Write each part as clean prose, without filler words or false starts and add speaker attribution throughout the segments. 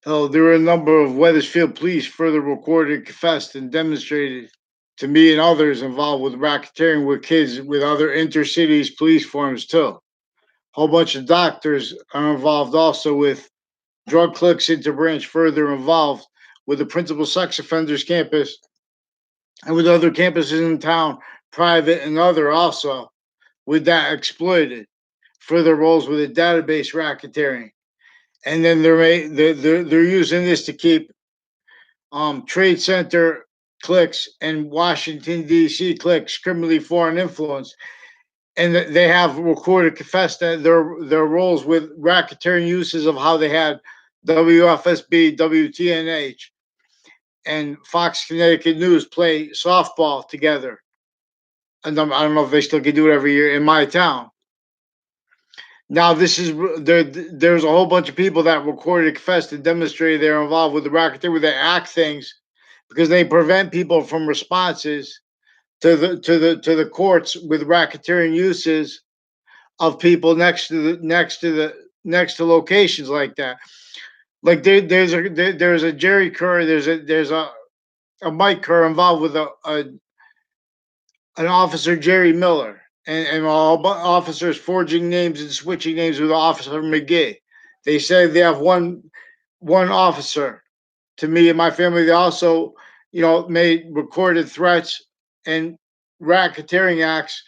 Speaker 1: There were a number of Wethersfield police further recorded, confessed, and demonstrated to me and others involved with racketeering with kids with other intercities police forms too. A whole bunch of doctors are involved also with drug cliques interbranch further involved with the principal sex offenders campus and with other campuses in town, private and other also, with that exploited. Further roles with the database racketeering. And then they're using this to keep Trade Center clicks and Washington D.C. clicks criminally foreign influence, and they have recorded confessed that their roles with racketeering uses of how they had WFSB, WTNH, and Fox Connecticut News play softball together. And I don't know if they still can do it every year in my town. Now this is there's a whole bunch of people that recorded, confessed, and demonstrated they're involved with the racketeering, where they act things because they prevent people from responses to the courts with racketeering uses of people next to locations like that. Like there's a Jerry Kerr, there's a Mike Kerr involved with an officer Jerry Miller, and all officers forging names and switching names with Officer McGee. They say they have one officer. To me and my family, they also, made recorded threats and racketeering acts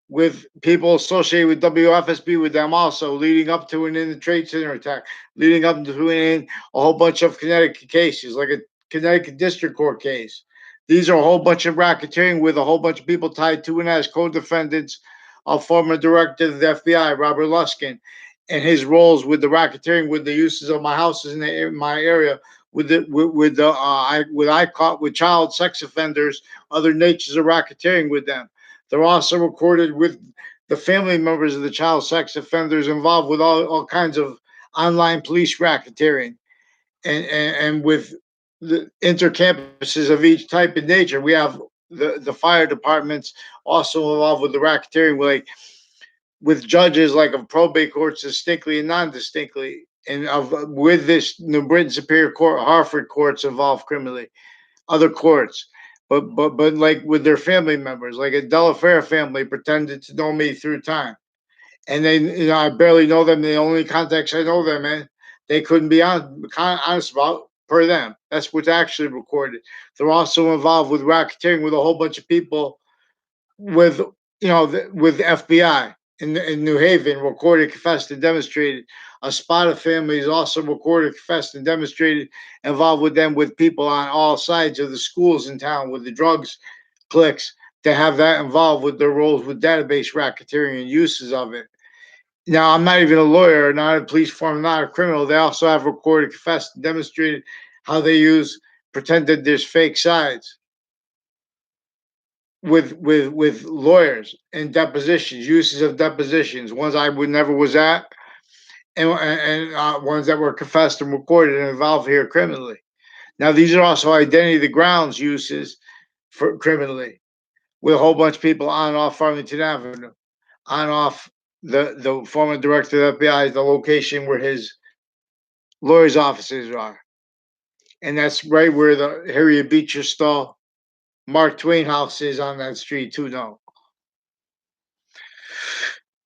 Speaker 1: with people associated with WFSB with them also, leading up to and in the Trade Center attack, leading up to and in a whole bunch of Connecticut cases, like a Connecticut District Court case. These are a whole bunch of racketeering with a whole bunch of people tied to and as co-defendants of former director of the FBI, Robert Luskin, and his roles with the racketeering, with the uses of my houses in my area, with I caught with child sex offenders, other natures of racketeering with them. They're also recorded with the family members of the child sex offenders involved with all kinds of online police racketeering and with the intercampuses of each type and nature. We have the fire departments also involved with the racketeering, with judges like of probate courts distinctly and non-distinctly, and of with this New Britain Superior Court, Hartford courts involved criminally, other courts. But like with their family members, like a Delafair family pretended to know me through time, and I barely know them. The only context I know them in, they couldn't be honest about per them. That's what's actually recorded. They're also involved with racketeering with a whole bunch of people with with FBI in New Haven, recorded, confessed, and demonstrated. A spot of families also recorded, confessed, and demonstrated involved with them with people on all sides of the schools in town with the drugs cliques to have that involved with their roles with database racketeering and uses of it. Now, I'm not even a lawyer, not a police form, not a criminal. They also have recorded, confessed, and demonstrated how they use pretended there's fake sides with lawyers and depositions, uses of depositions, ones I would never was at, and ones that were confessed and recorded and involved here criminally. Now, these are also identity of the grounds uses for criminally, with a whole bunch of people on and off Farmington Avenue, on and off the former director of the FBI, the location where his lawyer's offices are, and that's right where the Harriet Beecher Stowe Mark Twain house is on that street too. No,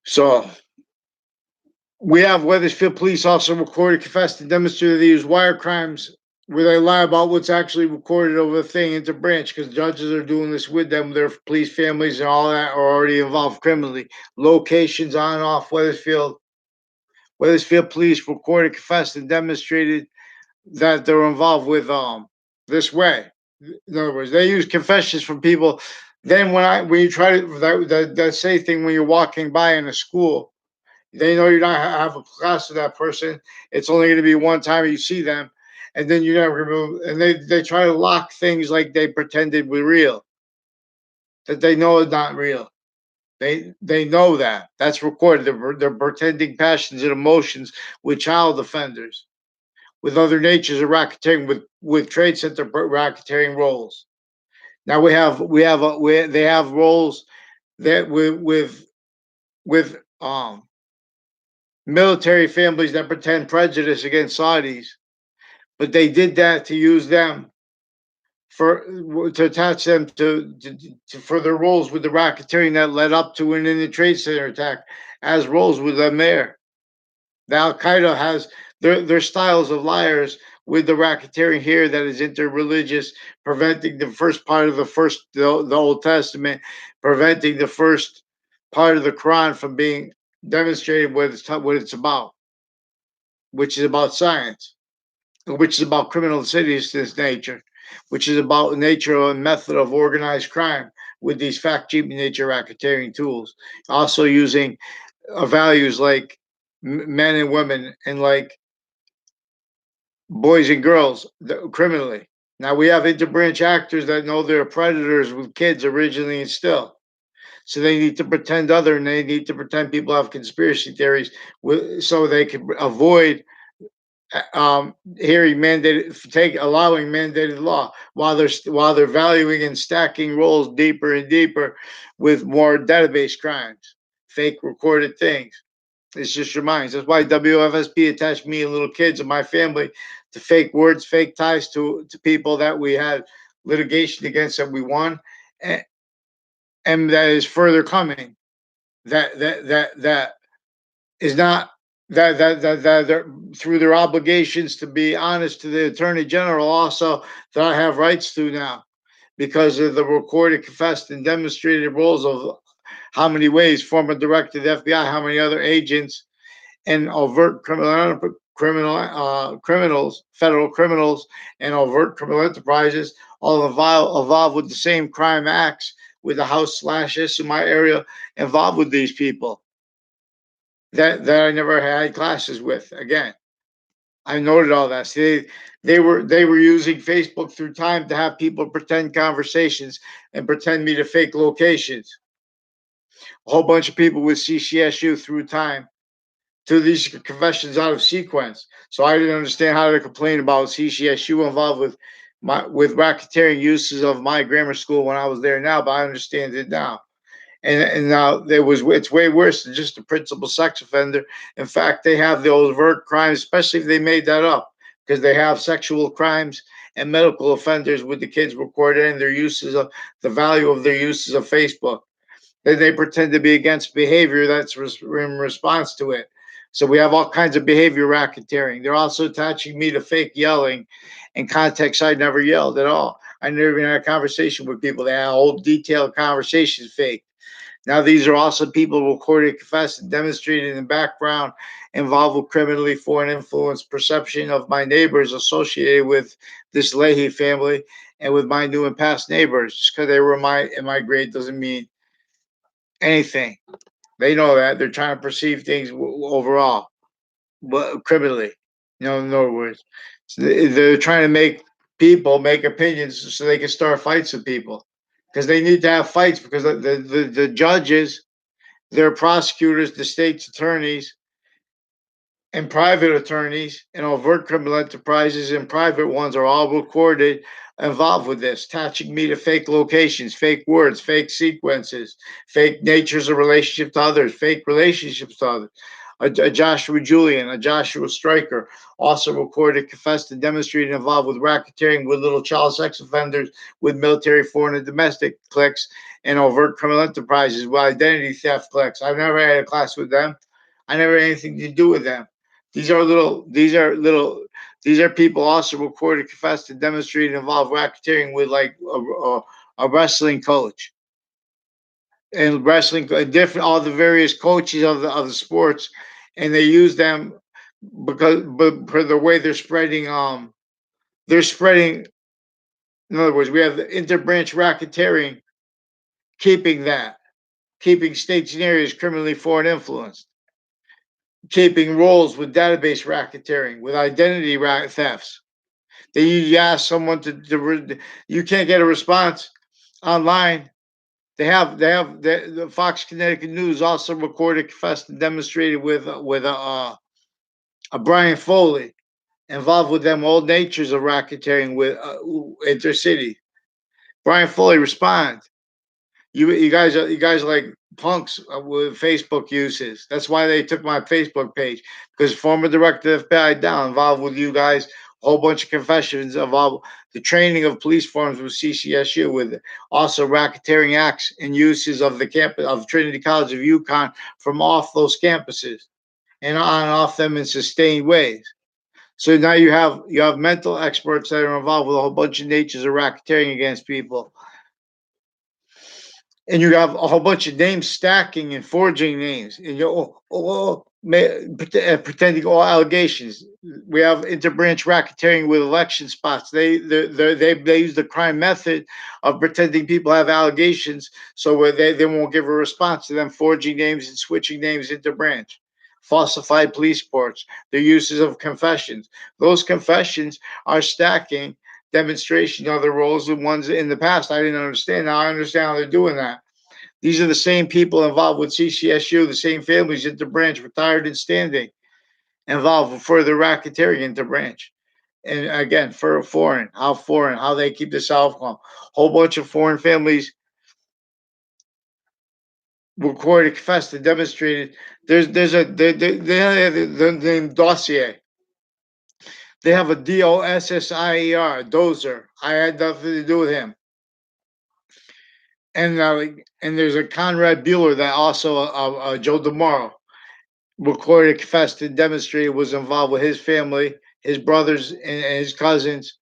Speaker 1: so we have Wethersfield police also recorded, confessed, and demonstrated they use wire crimes where they lie about what's actually recorded over the thing into branch because judges are doing this with them. Their police families and all that are already involved criminally. Locations on and off Wethersfield. Wethersfield police recorded, confessed, and demonstrated that they're involved with this way. In other words, they use confessions from people. Then when you try to that same thing when you're walking by in a school, they know you're not have a class with that person. It's only going to be one time you see them, and then you never remove. And they try to lock things like they pretended were real, that they know is not real. They know that that's recorded. They're pretending passions and emotions with child offenders, with other natures of racketeering, with trade center racketeering roles. Now they have roles that with military families that pretend prejudice against Saudis but they did that to use them for to attach them to for their roles with the racketeering that led up to and in the Trade Center attack as roles with them there. The Al Qaeda has their styles of liars with the racketeering here that is interreligious, preventing the first part of the Old Testament, preventing the first part of the Quran from being demonstrated what it's about, which is about science, which is about criminal insidiousness nature, which is about nature and method of organized crime with these fact cheap nature racketeering tools. Also using values like men and women and like boys and girls criminally. Now we have interbranch actors that know they're predators with kids originally and still. So they need to pretend other and they need to pretend people have conspiracy theories so they can avoid hearing mandated take allowing mandated law while they're valuing and stacking roles deeper and deeper with more database crimes, fake recorded things. It's just your minds. That's why WFSP attached me and little kids and my family to fake words, fake ties to people that we had litigation against that we won, and, and that is further coming. That is not that they're, through their obligations to be honest to the attorney general also that I have rights to now because of the recorded, confessed, and demonstrated roles of how many ways former director of the FBI, how many other agents and overt criminals, federal criminals, and overt criminal enterprises all involved with the same crime acts with the house slashes in my area involved with these people that I never had classes with. Again, I noted all that. See, they were using Facebook through time to have people pretend conversations and pretend me to fake locations. A whole bunch of people with CCSU through time to these confessions out of sequence. So I didn't understand how to complain about CCSU involved with racketeering uses of my grammar school when I was there now, but I understand it now. And now it's way worse than just a principal sex offender. In fact, they have the overt crimes, especially if they made that up, because they have sexual crimes and medical offenders with the kids recorded and their uses of the value of their uses of Facebook. Then they pretend to be against behavior that's in response to it. So we have all kinds of behavior racketeering. They're also attaching me to fake yelling in context I never yelled at all. I never even had a conversation with people. They had whole detailed conversations fake. Now these are also people recorded, confessed, and demonstrated in the background involved with criminally foreign influence perception of my neighbors associated with this Leahy family and with my new and past neighbors. Just because they were in my grade doesn't mean anything. They know that they're trying to perceive things overall, but criminally. In other words, so they're trying to make people make opinions so they can start fights with people because they need to have fights because the judges, their prosecutors, the state's attorneys, and private attorneys and overt criminal enterprises and private ones are all recorded involved with this, attaching me to fake locations, fake words, fake sequences, fake natures of relationship to others, fake relationships to others. A Joshua Julian, a Joshua Stryker, also recorded, confessed, and demonstrated involved with racketeering with little child sex offenders, with military, foreign, and domestic cliques, and overt criminal enterprises with identity theft cliques. I've never had a class with them. I never had anything to do with them. These are people also recorded, confessed, and demonstrated involved racketeering with like a wrestling coach and wrestling different all the various coaches of the sports, and they use them but for the way they're spreading. In other words, we have the interbranch racketeering keeping that keeping states and areas criminally foreign influenced, keeping roles with database racketeering, with identity thefts. Then you ask someone you can't get a response online. The Fox Connecticut News also recorded, confessed, and demonstrated with a Brian Foley involved with them old natures of racketeering with intercity. Brian Foley responds. You guys are like punks with Facebook uses. That's why they took my Facebook page because former director of FBI down involved with you guys A whole bunch of confessions of all the training of police forms with CCSU, with also racketeering acts and uses of the campus of Trinity College of Yukon from off those campuses and on and off them in sustained ways. So now you have mental experts that are involved with a whole bunch of natures of racketeering against people, and you have a whole bunch of names stacking and forging names, and pretending all allegations. We have interbranch racketeering with election spots. They use the crime method of pretending people have allegations, so where they won't give a response to them forging names and switching names interbranch. Falsified police reports, their uses of confessions. Those confessions are stacking demonstration of the roles of ones in the past I didn't understand. Now I understand how they're doing that. These are the same people involved with CCSU, the same families interbranch, retired and standing, involved with further racketeering interbranch. And again, for foreign, how they keep this outcome. Whole bunch of foreign families recorded, confessed, and demonstrated. They have the name dossier. They have a DOSSIER, dozer. I had nothing to do with him. And there's a Conrad Bueller that also Joe DeMauro recorded, confessed, and demonstrated was involved with his family, his brothers, and his cousins.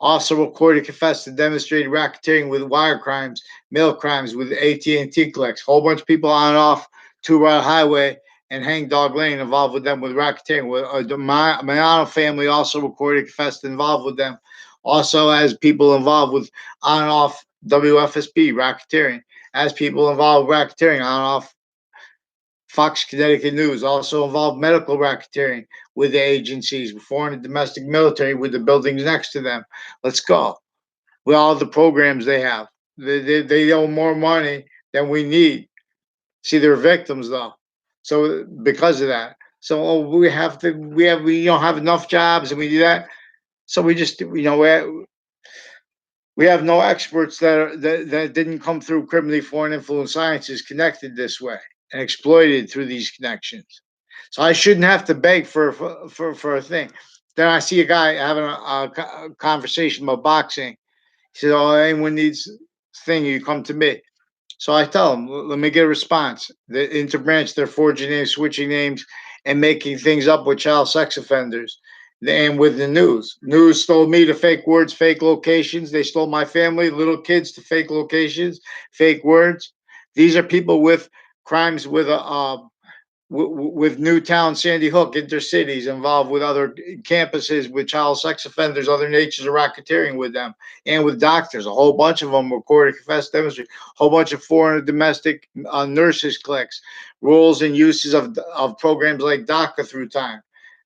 Speaker 1: Also recorded, confessed, and demonstrated racketeering with wire crimes, mail crimes with AT&T clicks. Whole bunch of people on and off Two Rod Highway and Hang Dog Lane involved with them with racketeering. With the Mayano family also recorded, confessed, involved with them. Also, as people involved with on and off WFSB racketeering, as people involved with racketeering on and off Fox Connecticut News, also involved medical racketeering with the agencies, foreign and domestic military with the buildings next to them. Let's go. With all the programs they have. They owe more money than we need. See, they're victims though. So because of that. So we don't have enough jobs and we do that. So we just we have no experts that didn't come through criminally foreign influence sciences connected this way and exploited through these connections. So I shouldn't have to beg for a thing. Then I see a guy having a conversation about boxing. He said, "Oh, anyone needs thing, you come to me." So I tell him, "Let me get a response." The interbranch, they're forging names, switching names, and making things up with child sex offenders. And with the news stole me to fake words, fake locations. They stole my family, little kids, to fake locations, fake words. These are people with crimes with with Newtown, Sandy Hook, intercities involved with other campuses with child sex offenders, other natures of racketeering with them, and with doctors. A whole bunch of them recorded, confessed, demonstrated. A whole bunch of foreign and domestic nurses clicks, roles and uses of programs like DACA through time,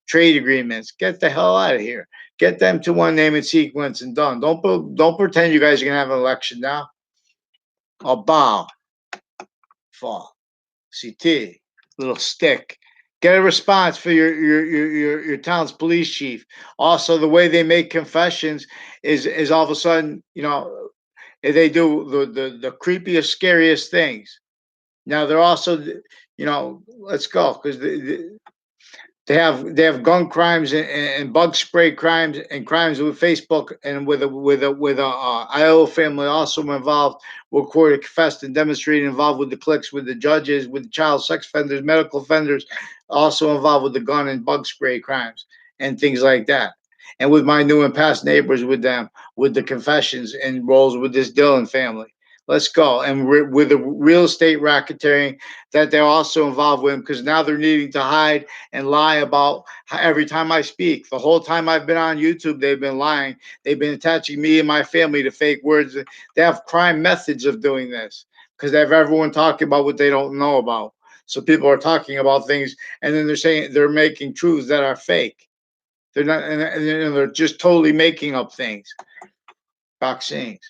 Speaker 1: trade agreements. Get the hell out of here. Get them to one name and sequence and done. Don't pretend you guys are gonna have an election now. I'll bow, fall. CT, little stick. Get a response for your town's police chief. Also, the way they make confessions is all of a sudden, they do the creepiest, scariest things. Now they're also, let's go because they have gun crimes and bug spray crimes and crimes with Facebook and with a IO family also involved, recorded, confessed, and demonstrated involved with the clicks with the judges, with child sex offenders, medical offenders, also involved with the gun and bug spray crimes and things like that. And with my new and past neighbors with them, with the confessions and roles with this Dillon family. Let's go. And with the real estate racketeering that they're also involved with, because now they're needing to hide and lie about every time I speak. The whole time I've been on YouTube, they've been lying. They've been attaching me and my family to fake words. They have crime methods of doing this because they have everyone talking about what they don't know about. So people are talking about things, and then they're saying they're making truths that are fake. They're not, and they're just totally making up things. Vaccines.